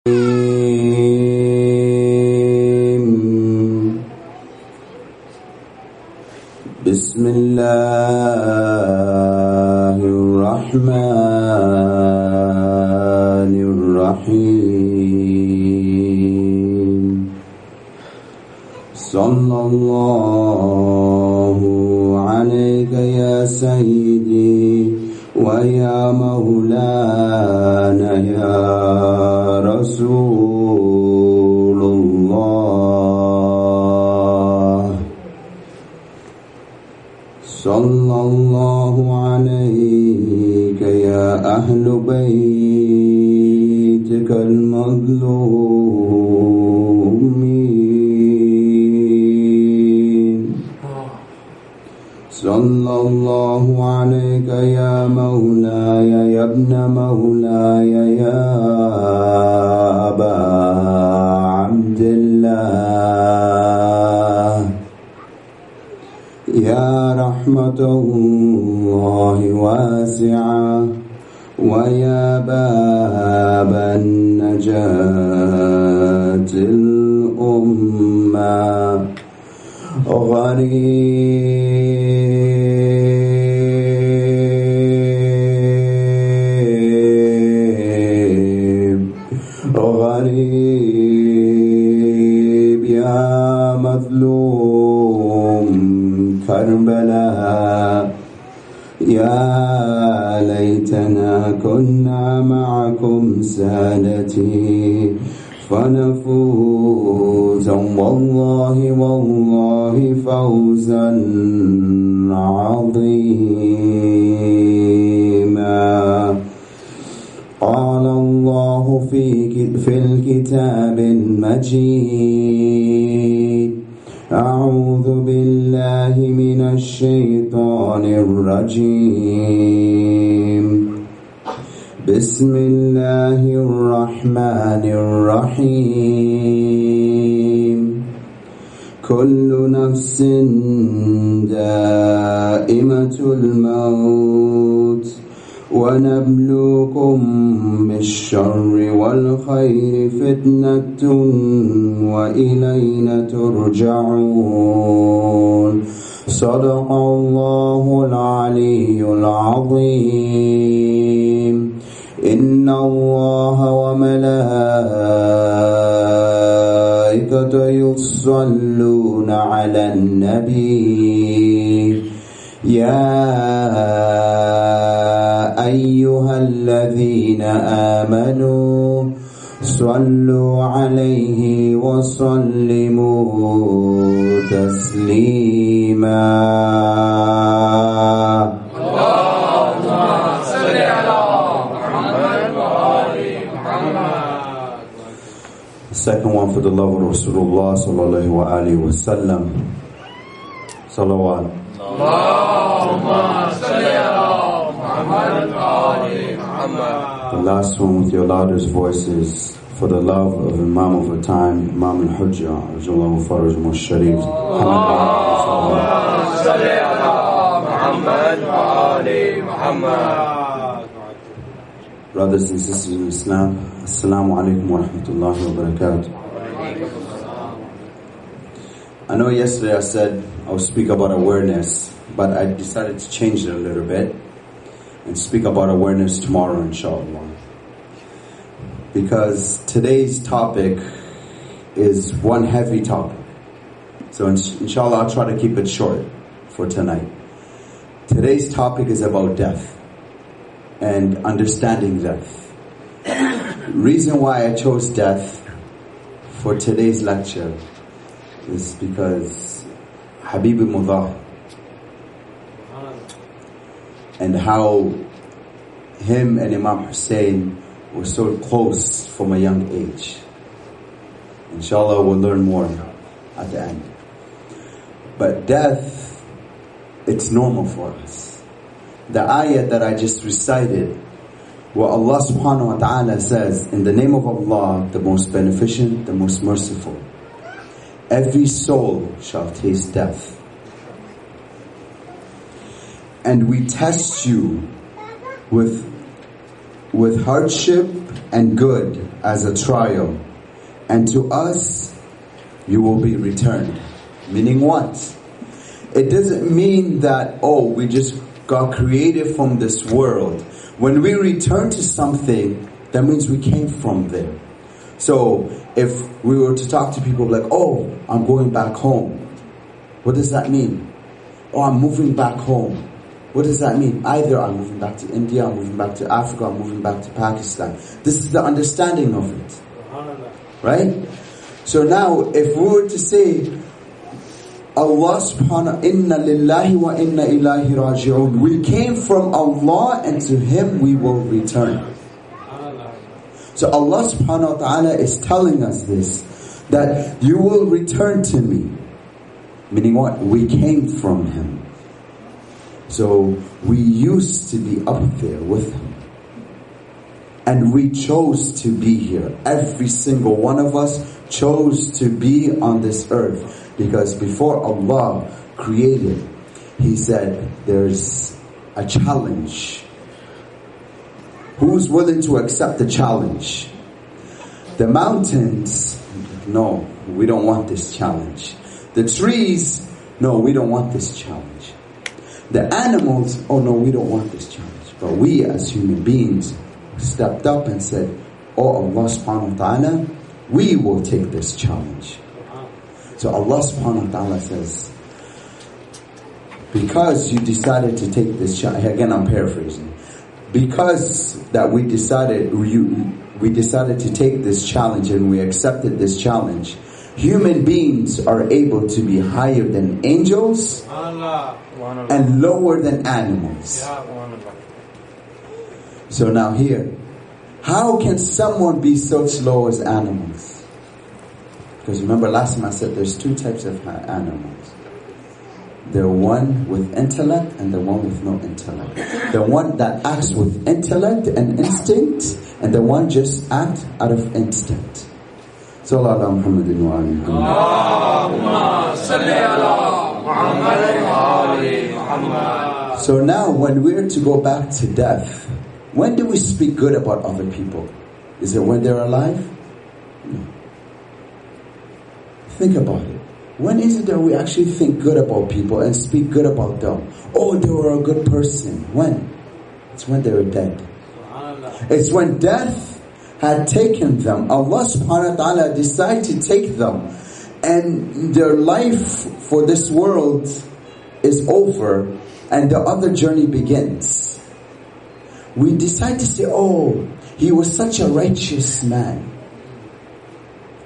بسم الله الرحمن الرحيم صلى الله عليك يا سيدي ويا مولانا يا رسول الله صلى الله عليك يا أهل بيتك المظلومين صلى الله عليك يا مولاي يا ابن مولاي يا أبا عبد الله يا رحمة الله واسعة ويا باب النجاة الأمة غريب يا مظلوم كربلاء يا ليتنا كنا معكم سادتي فنفوز والله فوزا عظيما قال الله في الكتاب المجيد أعوذ بالله من الشيطان الرجيم بسم الله الرحمن الرحيم كل نفس دائمة الموت ونبلوكم بالشر والخير فتنة وإلينا ترجعون صدق الله العلي العظيم إن الله وملائكته يصلون على النبي يا أيها الذين آمنوا صلوا عليه وسلموا تسليما اللهم صل على محمد وآل محمد. The second one for the love of Rasulullah sallallahu alaihi wasallam. Salawat. Allahumma salli ala Muhammad wa ali Muhammad. The last one with your loudest voices for the love of Imam of a time, Imam al-Hujjah, Rajallahu Farajum al-Sharif. Allahumma salli ala Muhammad wa ali Muhammad. Brothers and sisters in Islam, Assalamu alaikum wa rahmatullahi wa barakatuh. I know yesterday I said I would speak about awareness, but I decided to change it a little bit and speak about awareness tomorrow, inshallah. Because today's topic is one heavy topic. So inshallah I'll try to keep it short for tonight. Today's topic is about death and understanding death. Reason why I chose death for today's lecture is because Habibi Mudah and how him and Imam Hussein were so close from a young age. Inshallah we'll learn more at the end. But death, it's normal for us. The ayah that I just recited, where Allah subhanahu wa ta'ala says, in the name of Allah, the most beneficent, the most merciful, every soul shall taste death. And we test you with with hardship and good as a trial, and to us you will be returned. Meaning what? It doesn't mean that, oh, we just got created from this world. When we return to something, that means we came from there. So if we were to talk to people like, oh, I'm going back home, what does that mean? Oh, I'm moving back home. What does that mean? Either I'm moving back to India, I'm moving back to Africa, I'm moving back to Pakistan. This is the understanding of it. Right? So now, if we were to say, Allah subhanahu, inna lillahi wa inna ilahi raji'un, we came from Allah and to Him we will return. So Allah subhanahu wa ta'ala is telling us this, that you will return to me. Meaning what? We came from Him. So we used to be up there with Him. And we chose to be here. Every single one of us chose to be on this earth. Because before Allah created, He said, there's a challenge. Who's willing to accept the challenge? The mountains, no, we don't want this challenge. The trees, no, we don't want this challenge. The animals, oh no, we don't want this challenge. But we as human beings stepped up and said, oh Allah subhanahu wa ta'ala, we will take this challenge. So Allah subhanahu wa ta'ala says, because you decided to take this challenge, again I'm paraphrasing, because that we decided to take this challenge and we accepted this challenge, human beings are able to be higher than angels and lower than animals. So now here, how can someone be such low as animals? Because remember last time I said there's two types of animals. The one with intellect and the one with no intellect. The one that acts with intellect and instinct, and the one just acts out of instinct. Sallallahu ala Muhammadin wa ali Muhammad. Allahumma salli ala Muhammadin wa ali Muhammad. So now when we're to go back to death, when do we speak good about other people? Is it when they're alive? No. Think about it. When is it that we actually think good about people and speak good about them? Oh, they were a good person. When? It's when they were dead. It's when death had taken them. Allah subhanahu wa ta'ala decided to take them. And their life for this world is over. And the other journey begins. We decide to say, oh, he was such a righteous man.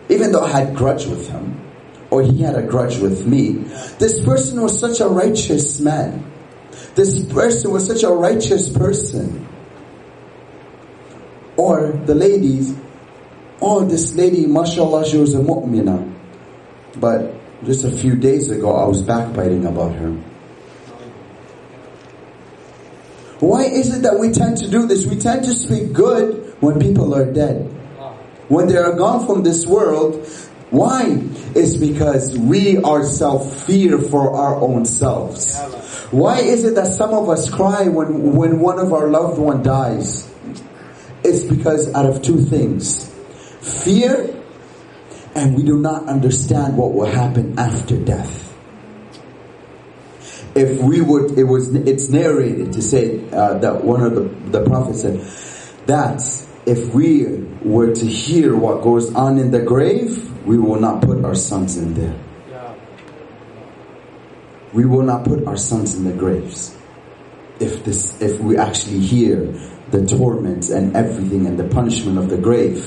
Even though I had grudge with him, or he had a grudge with me, this person was such a righteous man. This person was such a righteous person. Or the ladies, oh, this lady, mashallah, she was a mu'minah. But just a few days ago, I was backbiting about her. Why is it that we tend to do this? We tend to speak good when people are dead. When they are gone from this world. Why? It's because we ourselves fear for our own selves. Why is it that some of us cry when one of our loved one dies? It's because out of two things. Fear, and we do not understand what will happen after death. If we would, it's narrated to say that one of the prophets said that if we were to hear what goes on in the grave, we will not put our sons in there. We will not put our sons in the graves. If we actually hear the torments and everything and the punishment of the grave,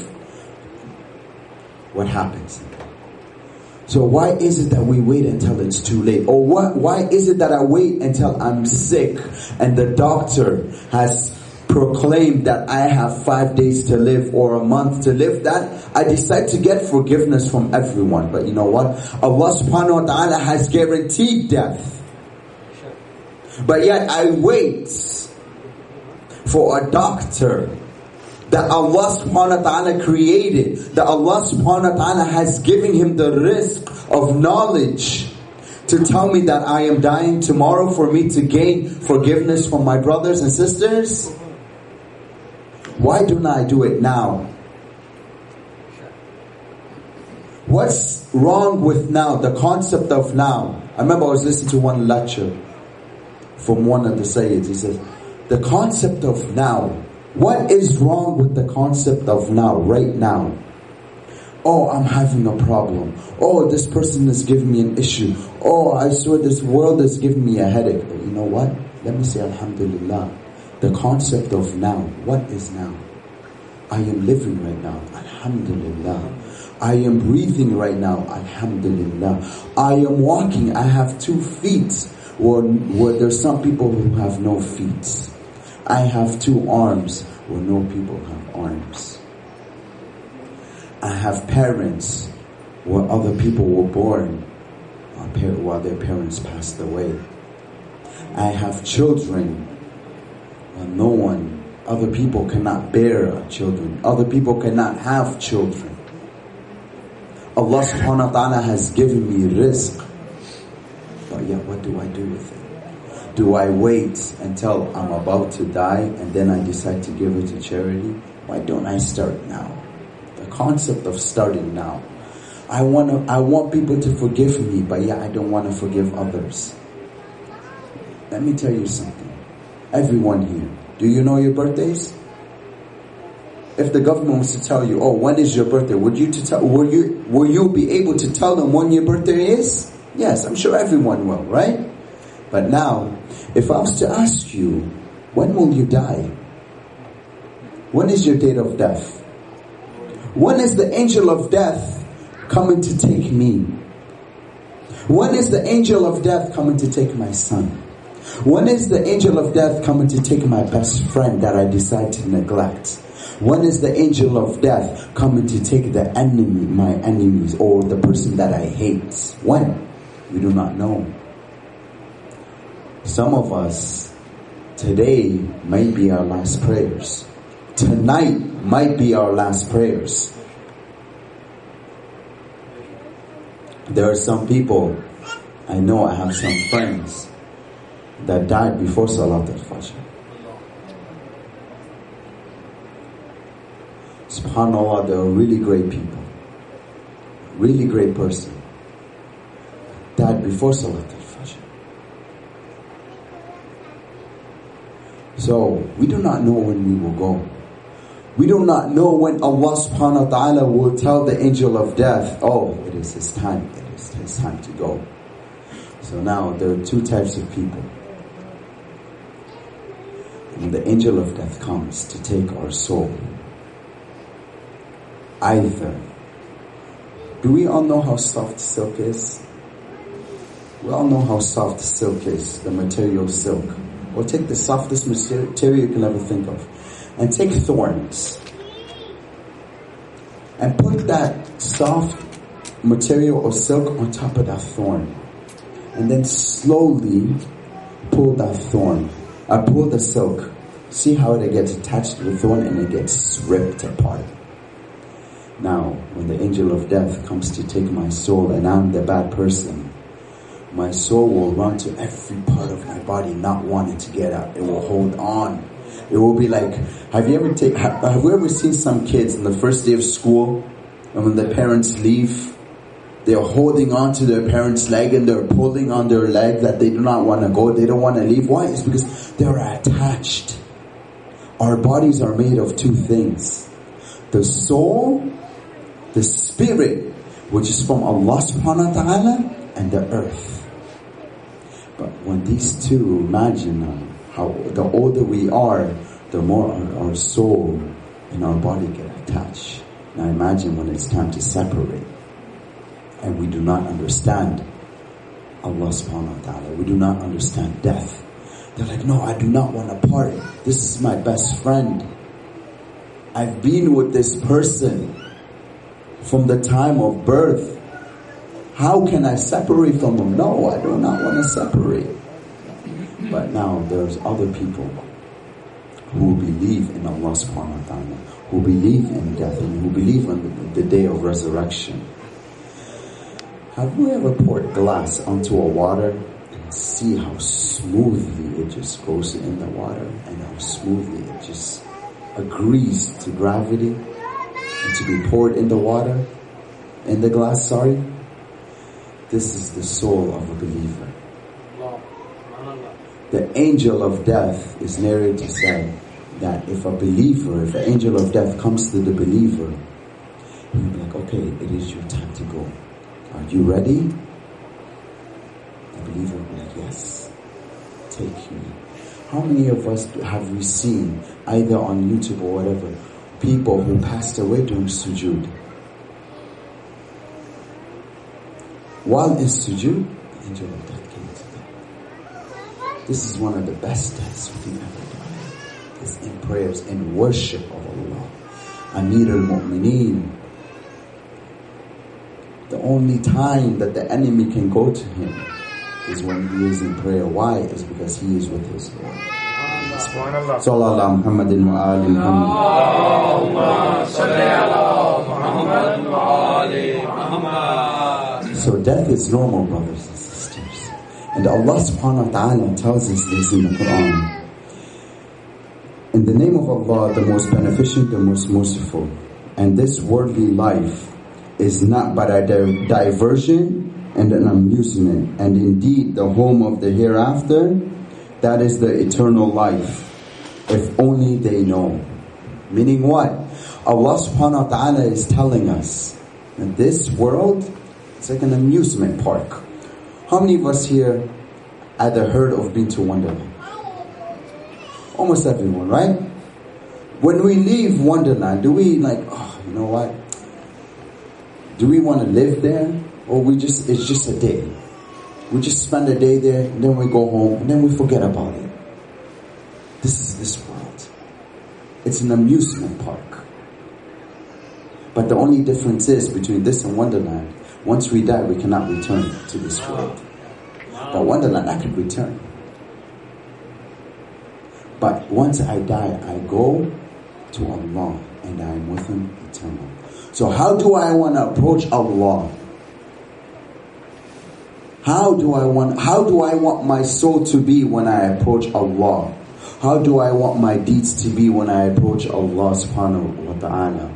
what happens? So why is it that we wait until it's too late? Or why is it that I wait until I'm sick and the doctor has proclaimed that I have 5 days to live or a month to live, that I decide to get forgiveness from everyone? But you know what? Allah subhanahu wa ta'ala has guaranteed death. But yet I wait for a doctor that Allah subhanahu wa ta'ala created, that Allah subhanahu wa ta'ala has given him the risk of knowledge to tell me that I am dying tomorrow for me to gain forgiveness from my brothers and sisters. Why don't I do it now? What's wrong with now? The concept of now. I remember I was listening to one lecture from one of the Sayyids. He says, the concept of now. What is wrong with the concept of now, right now? Oh, I'm having a problem. Oh, this person is giving me an issue. Oh, I swear this world is giving me a headache. But you know what? Let me say Alhamdulillah. The concept of now. What is now? I am living right now. Alhamdulillah. I am breathing right now. Alhamdulillah. I am walking. I have 2 feet. Where there's some people who have no feet. I have 2 arms where no people have arms. I have parents where other people were born while their parents passed away. I have children where other people cannot bear children. Other people cannot have children. Allah subhanahu wa ta'ala has given me rizq. But yet, what do I do with it? Do I wait until I'm about to die and then I decide to give it to charity? Why don't I start now? The concept of starting now. I want people to forgive me, but yet I don't want to forgive others. Let me tell you something. Everyone here, do you know your birthdays? If the government was to tell you, oh, when is your birthday? Will you be able to tell them when your birthday is? Yes, I'm sure everyone will, right? But now, if I was to ask you, when will you die? When is your date of death? When is the angel of death coming to take me? When is the angel of death coming to take my son? When is the angel of death coming to take my best friend that I decide to neglect? When is the angel of death coming to take the enemy, my enemies, or the person that I hate? When? We do not know. Some of us, today might be our last prayers. Tonight might be our last prayers. There are some people, I know I have some friends that died before Salat al-Fajr. SubhanAllah, they're really great people. Really great person. Died before Salat al-Fajr. So, we do not know when we will go. We do not know when Allah subhanahu wa ta'ala will tell the angel of death, oh, it is his time. It is his time to go. So now, there are 2 types of people. When the angel of death comes to take our soul, either, do we all know how soft silk is? We all know how soft silk is, the material silk. Or take the softest material you can ever think of. And take thorns. And put that soft material or silk on top of that thorn. And then slowly pull that thorn. Pull the silk. See how it gets attached to the thorn and it gets ripped apart. Now, when the angel of death comes to take my soul and I'm the bad person, my soul will run to every part of my body not wanting to get out. It will hold on. It will be like, have you ever seen some kids on the first day of school, and when the parents leave, they're holding on to their parents' leg and they're pulling on their leg that they do not want to go, they don't want to leave. Why? It's because they're attached. Our bodies are made of 2 things. The soul, the spirit, which is from Allah subhanahu wa ta'ala, and the earth. But when these 2, imagine how the older we are, the more our soul and our body get attached. Now imagine when it's time to separate. And we do not understand Allah subhanahu wa ta'ala. We do not understand death. They're like, no, I do not want to part. This is my best friend. I've been with this person from the time of birth. How can I separate from him? No, I do not want to separate. But now there's other people who believe in Allah subhanahu wa ta'ala, who believe in death, and who believe in the day of resurrection. Have you ever poured glass onto a water and see how smoothly it just goes in the water and how smoothly it just agrees to gravity and to be poured in the water, in the glass, this is the soul of a believer. The angel of death is narrated to say that if an angel of death comes to the believer, he'll be like, okay, it is your time to go. Are you ready? The believer will be like, yes, take me. How many of us have we seen, either on YouTube or whatever, people who passed away during sujood? While in sujood, the angel of death came to them. This is one of the best deaths we can ever do. It's in prayers, in worship of Allah. Amir al-Mu'mineen. The only time that the enemy can go to him is when he is in prayer. Why? It's because he is with his Lord. Sallallahu Muhammadin wa ali Muhammad. So death is normal, brothers and sisters. And Allah subhanahu wa ta'ala tells us this in the Quran. In the name of Allah, the most beneficent, the most merciful. And this worldly life is not but a diversion and an amusement, and indeed the home of the hereafter, that is the eternal life, if only they know. Meaning what? Allah subhanahu wa ta'ala is telling us that this world is like an amusement park. How many of us here either heard of being to Wonderland? Almost everyone, right? When we leave Wonderland, do we like, oh, you know what? Do we want to live there? Or it's just a day? We just spend a day there, and then we go home, and then we forget about it. This is this world. It's an amusement park. But the only difference is between this and Wonderland, once we die, we cannot return to this world. But Wonderland, I could return. But once I die, I go to Allah, and I am with Him eternal. So how do I want to approach Allah? How do I want my soul to be when I approach Allah? How do I want my deeds to be when I approach Allah subhanahu wa ta'ala?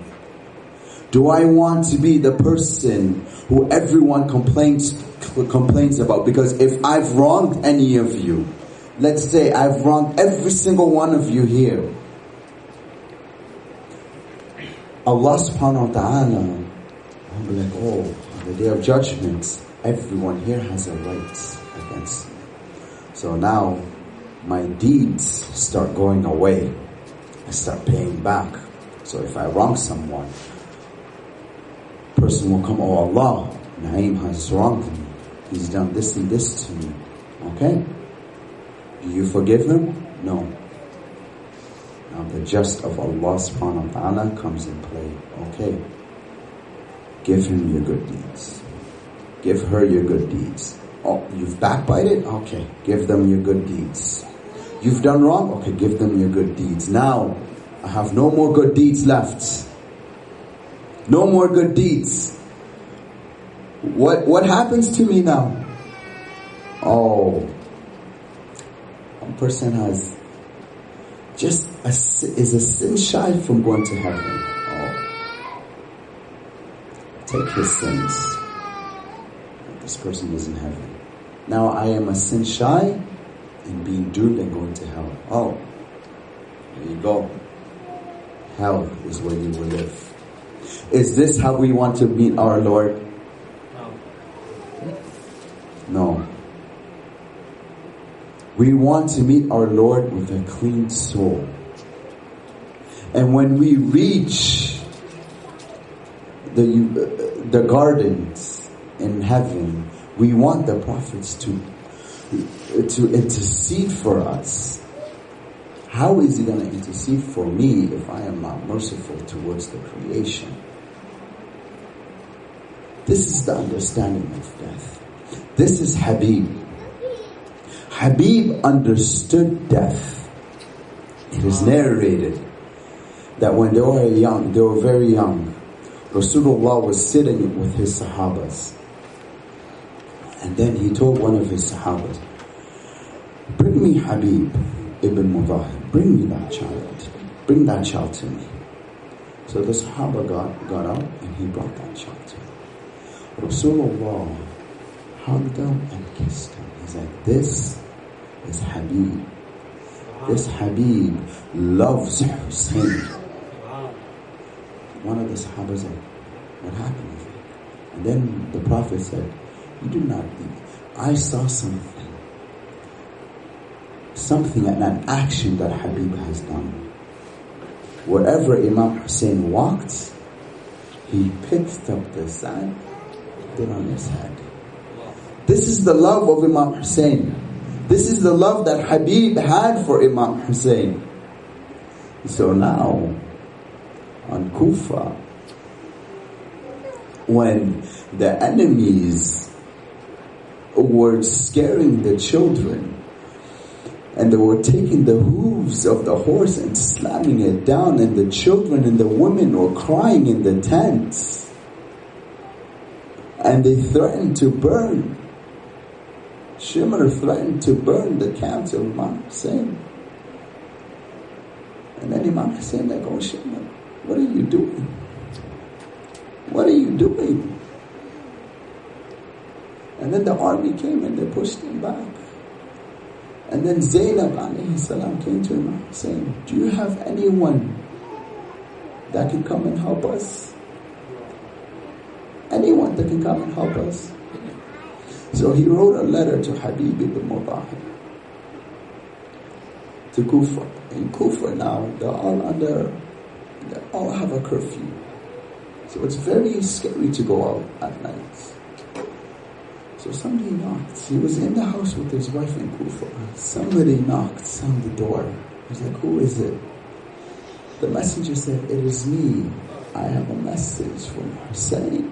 Do I want to be the person who everyone complains about? Because if I've wronged any of you, let's say I've wronged every single one of you here, Allah subhanahu wa ta'ala will be like, oh, on the day of judgment, everyone here has a right against me. So now my deeds start going away. I start paying back. So if I wrong someone, person will come, oh Allah, Naeem has wronged me. He's done this and this to me. Okay? Do you forgive him? No. Now the just of Allah subhanahu wa ta'ala comes in play. Okay. Give him your good deeds. Give her your good deeds. Oh, you've backbited? Okay. Give them your good deeds. You've done wrong? Okay, give them your good deeds. Now, I have no more good deeds left. No more good deeds. What happens to me now? Oh, one person is a sin shy from going to heaven. Oh, take his sins. This person is in heaven. Now I am a sin shy and being doomed and going to hell. Oh, there you go. Hell is where you will live. Is this how we want to meet our Lord? No. We want to meet our Lord with a clean soul. And when we reach the gardens in heaven, we want the prophets to intercede for us. How is he going to intercede for me if I am not merciful towards the creation? This is the understanding of death. This is Habib. Habib understood death. It is narrated that when they were very young, Rasulullah was sitting with his Sahabas. And then he told one of his Sahabas, bring me Habib ibn Mudahir. Bring me that child. bring that child to me. So the Sahaba got up and he brought that child to him. Rasulullah hugged him and kissed him. He's like, this is Habib. This Habib loves Hussein. One of the Sahaba said, what happened? And then the Prophet said, you do not think. I saw something, and an action that Habib has done. Wherever Imam Hussein walked, he picked up the sand, put it on his head. This is the love of Imam Hussein. This is the love that Habib had for Imam Hussein. So now, on Kufa, when the enemies were scaring the children, and they were taking the hooves of the horse and slamming it down, and the children and the women were crying in the tents, and they threatened to burn. Shimr threatened to burn the camps of Imam Hussein. And then Imam Hussein like, oh Shimr, what are you doing? What are you doing? And then the army came and they pushed him back. And then Zainab alayhi salam came to him saying, do you have anyone that can come and help us? Anyone that can come and help us? So he wrote a letter to Habib ibn Mudahir, to Kufa. In Kufa now, they all have a curfew. So it's very scary to go out at night. So somebody knocked. He was in the house with his wife in Kufa. Somebody knocked on the door. He's like, who is it? The messenger said, it is me. I have a message from Hussein.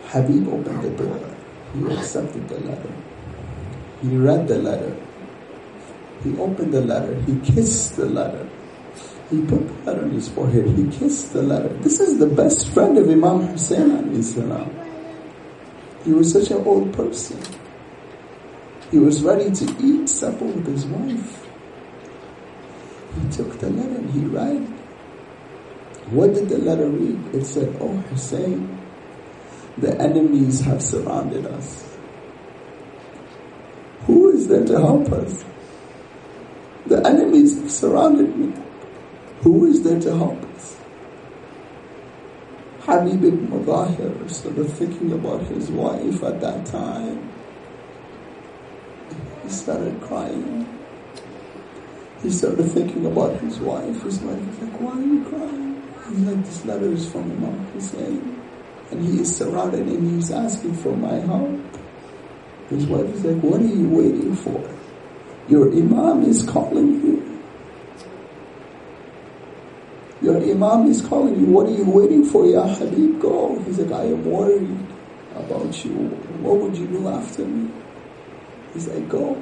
Habib opened the door. He accepted the letter. He read the letter. He opened the letter. He kissed the letter. He put the letter on his forehead. He kissed the letter. This is the best friend of Imam Hussein alayhi salam. He was such an old person. He was ready to eat supper with his wife. He took the letter and he read. What did the letter read? It said, oh Hussein, the enemies have surrounded us. Who is there to help us? The enemies have surrounded me. Who is there to help us? Habib ibn Mudahir started thinking about his wife at that time. He started crying. He started thinking about his wife. His wife was like, why are you crying? He's like, this letter is from Imam Hussein. And he is surrounded and he's asking for my help. His wife is like, what are you waiting for? Your Imam is calling you. Your Imam is calling you. What are you waiting for? Ya Habib, go. He's like, I am worried about you. What would you do after me? He's like, go.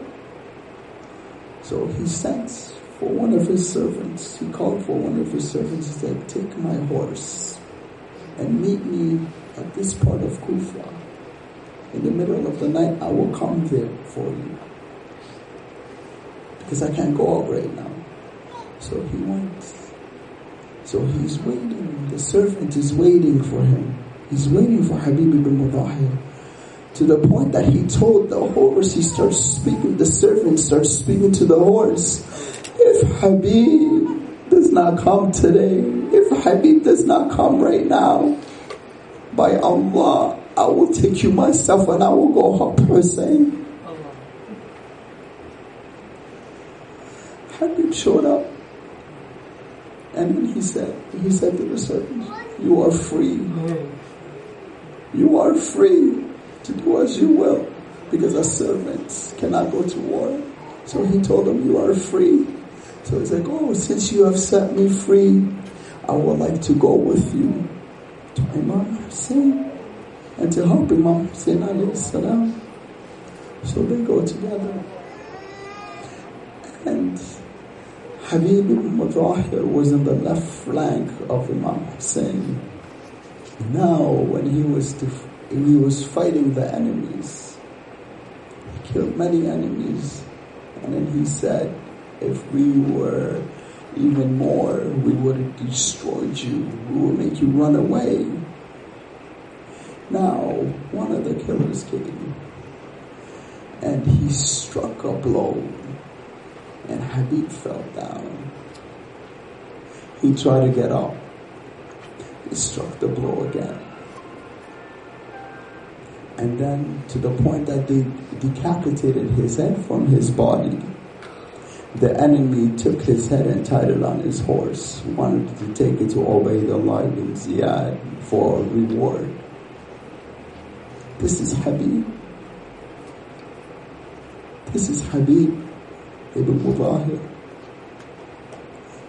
So he sent for one of his servants. He called for one of his servants. He said, take my horse and meet me at this part of Kufa. In the middle of the night, I will come there for you. Because I can't go out right now. So he went. So he's waiting. The servant is waiting for him. He's waiting for Habib ibn Mudahir. To the point that he told the horse, he starts speaking, the servant starts speaking to the horse. If Habib does not come today, if Habib does not come right now, by Allah, I will take you myself and I will go help Hussein. Habib showed up. And then he said to the servant, you are free. You are free to do as you will, because a servant cannot go to war. So he told him, you are free. So he's like, oh, since you have set me free, I would like to go with you to Imam Hussein and to help Imam Hussein alayhi salam. So they go together. And Habib ibn Mudahir was in the left flank of Imam Hussein. Now, when he was fighting the enemies, he killed many enemies, and then he said, If we were even more, we would have destroyed you. We would make you run away. Now, one of the killers came, and he struck a blow, and Habib fell down. He tried to get up. He struck the blow again. And then to the point that they decapitated his head from his body. The enemy took his head and tied it on his horse, wanted to take it to Ubaydullah ibn Ziyad for a reward. This is Habib. This is Habib ibn Mudahir.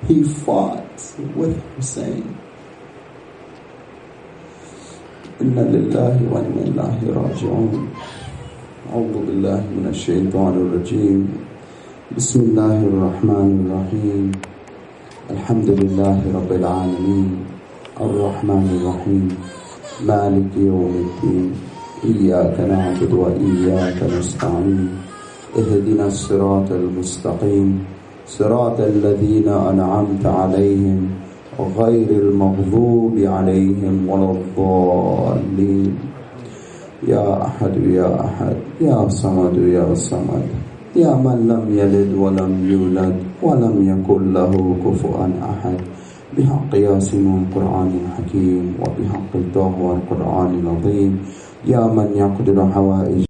He fought with Hussein. Inna lillahi wa inna ilaihi raji'un. A'udhu billahi minash shaitanir rajim. Bismillahir rahmanir rahim. Alhamdulillahi rabbil alameen. Ar-Rahmanir Rahim. Maliki yawmiddin. Iyyaka na'budu wa iyyaka nasta'in. Ihdina as-siratal mustaqim. Siratal ladhina an'amta alayhim. غير المغضوب عليهم ولا الضالين. يا أحد يا أحد يا صمد يا صمد يا من لم يلد ولم يولد ولم يكن له كفوا أحد. بحق ياسين القرآن الحكيم وبحق الطه والقرآن العظيم. يا من يقدر حوائج